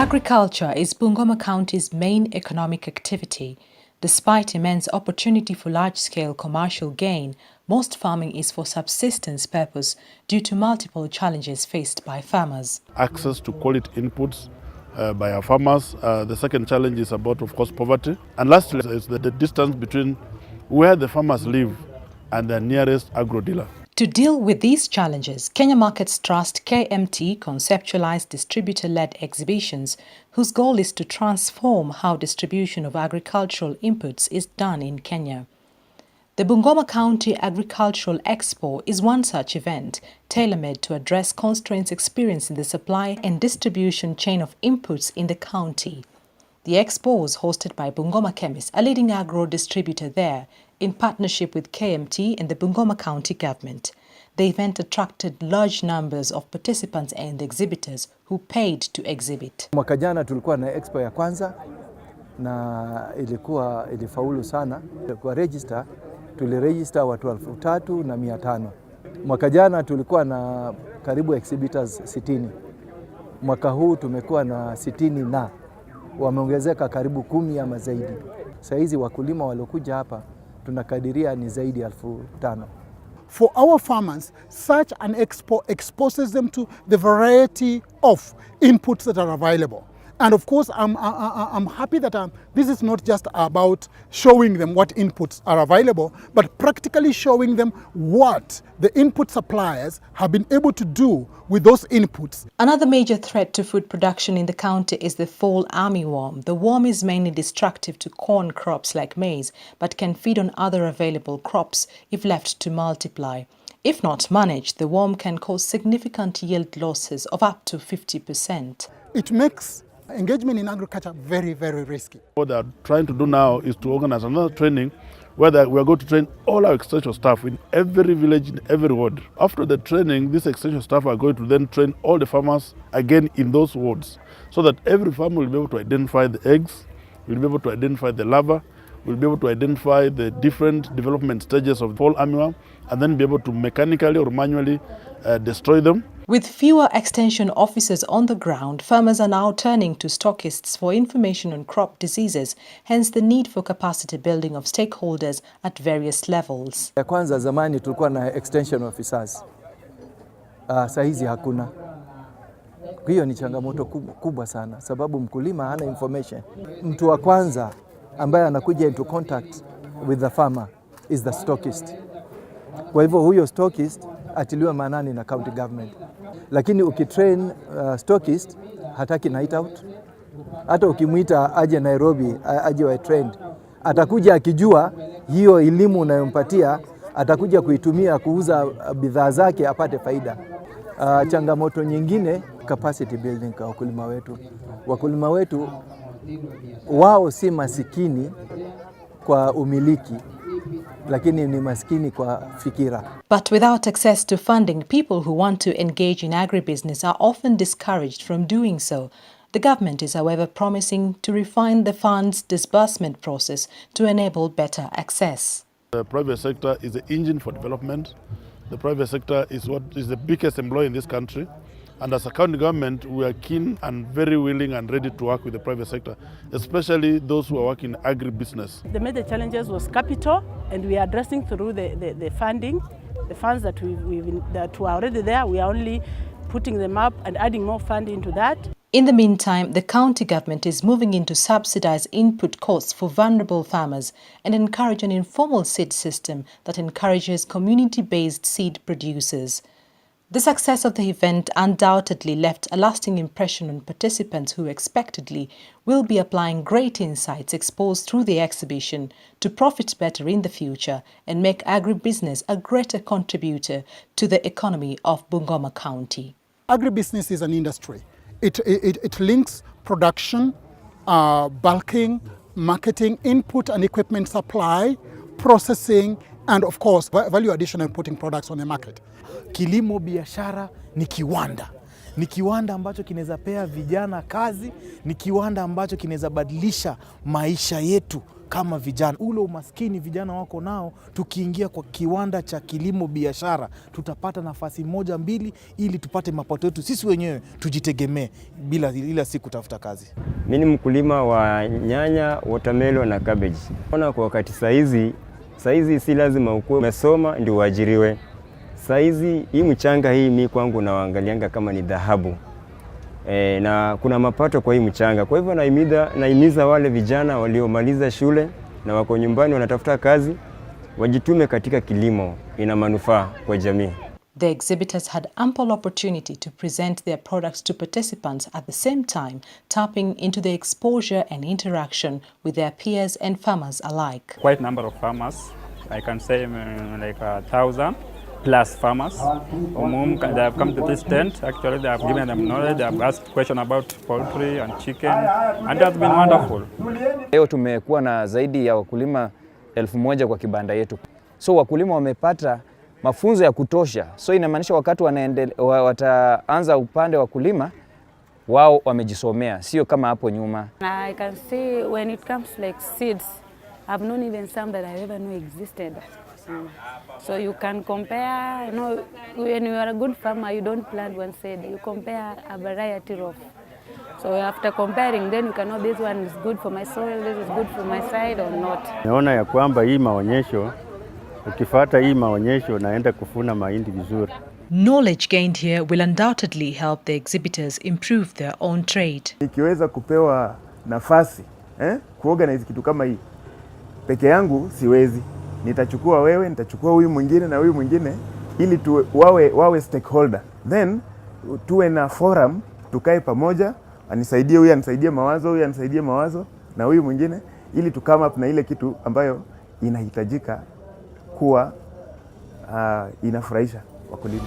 Agriculture is Bungoma County's main economic activity. Despite immense opportunity for large-scale commercial gain, most farming is for subsistence purpose due to multiple challenges faced by farmers. Access to quality inputs by our farmers. The second challenge is about, of course, poverty. And lastly is the distance between where the farmers live and their nearest agro-dealer. To deal with these challenges, Kenya Markets Trust KMT conceptualized distributor-led exhibitions whose goal is to transform how distribution of agricultural inputs is done in Kenya. The Bungoma County Agricultural Expo is one such event, tailor-made to address constraints experienced in the supply and distribution chain of inputs in the county. The expo was hosted by Bungoma Chemists, a leading agro distributor there, in partnership with KMT and the Bungoma County government. The event attracted large numbers of participants and exhibitors who paid to exhibit. Mwaka jana tulikuwa na expo ya kwanza na ilifaulu sana. Kwa register tuliregister watu 3,500. Mwaka jana tulikuwa na karibu exhibitors 60. Mwaka huu tumekuwa na 60 na wameongezeka karibu 10 ama zaidi. Sasa hizi wakulima waliokuja hapa tunakadiria ni zaidi ya 5,000. For our farmers, such an expo exposes them to the variety of inputs that are available. And of course, I'm happy that this is not just about showing them what inputs are available, but practically showing them what the input suppliers have been able to do with those inputs. Another major threat to food production in the county is the fall armyworm. The worm is mainly destructive to corn crops like maize, but can feed on other available crops if left to multiply. If not managed, the worm can cause significant yield losses of up to 50%. It makes engagement in agriculture very, very risky. What they are trying to do now is to organize another training where we are going to train all our extension staff in every village, in every ward. After the training, these extension staff are going to then train all the farmers again in those wards, so that every farmer will be able to identify the eggs, will be able to identify the larva, will be able to identify the different development stages of fall armyworm, and then be able to mechanically or manually destroy them. With fewer extension officers on the ground, farmers are now turning to stockists for information on crop diseases, hence the need for capacity building of stakeholders at various levels. Ya kwanza zamani tulikuwa na extension officers. Saa hizi hakuna. Hiyo ni changamoto kubwa sana sababu mkulima hana information. Mtu wa kwanza ambaye anakuja into contact with the farmer is the stockist. Kwa hivyo huyo stockist atiliwa maanani na county government. Lakini ukitrain stockist hataki night out. Hata ukimuita aje Nairobi aje wa trained, atakuja akijua hiyo elimu unayompatia atakuja kuitumia kuuza bidhaa zake apate faida. Changamoto nyingine capacity building kwa wakulima wetu. Wakulima wetu wao si masikini kwa umiliki, lakini ni maskini kwa fikira. But without access to funding, people who want to engage in agribusiness are often discouraged from doing so. The government is, however, promising to refine the fund's disbursement process to enable better access. The private sector is the engine for development. The private sector is what is the biggest employer in this country. And as a county government, we are keen and very willing and ready to work with the private sector, especially those who are working in agribusiness. The major challenges was capital, and we are addressing through the funding. The funds that were already there, we are only putting them up and adding more funding to that. In the meantime, the county government is moving into subsidized input costs for vulnerable farmers and encourage an informal seed system that encourages community-based seed producers. The success of the event undoubtedly left a lasting impression on participants who expectedly will be applying great insights exposed through the exhibition to profit better in the future and make agribusiness a greater contributor to the economy of Bungoma County. Agribusiness is an industry. It links production, bulking, marketing, input and equipment supply, processing, and of course value addition and putting products on the market. Kilimo biashara ni kiwanda. Ni kiwanda ambacho kinaweza pea vijana kazi, ni kiwanda ambacho kinaweza badilisha maisha yetu kama vijana. Ule umaskini vijana wako nao, tukiingia kwa kiwanda cha kilimo biashara, tutapata nafasi moja mbili ili tupate mapato yetu sisi wenyewe, tujitegemee bila si kutafuta kazi. Mimi ni mkulima wa nyanya, watermelon na cabbage. Naona kwa wakati saizi si lazima ukuwe umesoma ndio uajiriwe. Saizi hii mchanga hii mimi kwangu naangalianga kama ni dhahabu. Na kuna mapato kwa hii mchanga. Kwa hivyo naimiza wale vijana waliomaliza shule na wako nyumbani wanatafuta kazi, wajitume katika kilimo, ina manufaa kwa jamii. The exhibitors had ample opportunity to present their products to participants at the same time, tapping into the exposure and interaction with their peers and farmers alike. Quite a number of farmers, I can say like 1,000 plus farmers whom they have come to this tent. Actually, they have given them knowledge, they have asked questions about poultry and chicken, and it has been wonderful. Leo tumekuwa na zaidi ya wakulima 1,000 kwa kibanda yetu. So wakulima wamepata mafunzo ya kutosha. So inamaanisha wakati wataanza upande wa kulima, wao wamejisomea, sio kama hapo nyuma. I can see when it comes like seeds, I've known even some that I never knew existed. So you can compare, when you are a good farmer, you don't plant one seed, you compare a variety of. So after comparing, then you can know this one is good for my soil, this is good for my side or not. Naona ya kwamba hii maonyesho, ukifuata hii maonyesho naenda kufuna mahindi vizuri. Knowledge gained here will undoubtedly help the exhibitors improve their own trade. Nikiweza kupewa nafasi kuorganize kitu kama hii peke yangu siwezi. Nitachukua wewe, nitachukua huyu mwingine na huyu mwingine ili wawe stakeholder. Then tuwe na forum, tukae pamoja, anisaidie huyu, anisaidie mawazo, huyu anisaidie mawazo na huyu mwingine ili to come up na ile kitu ambayo inahitajika kuwa inafurahisha wakulima.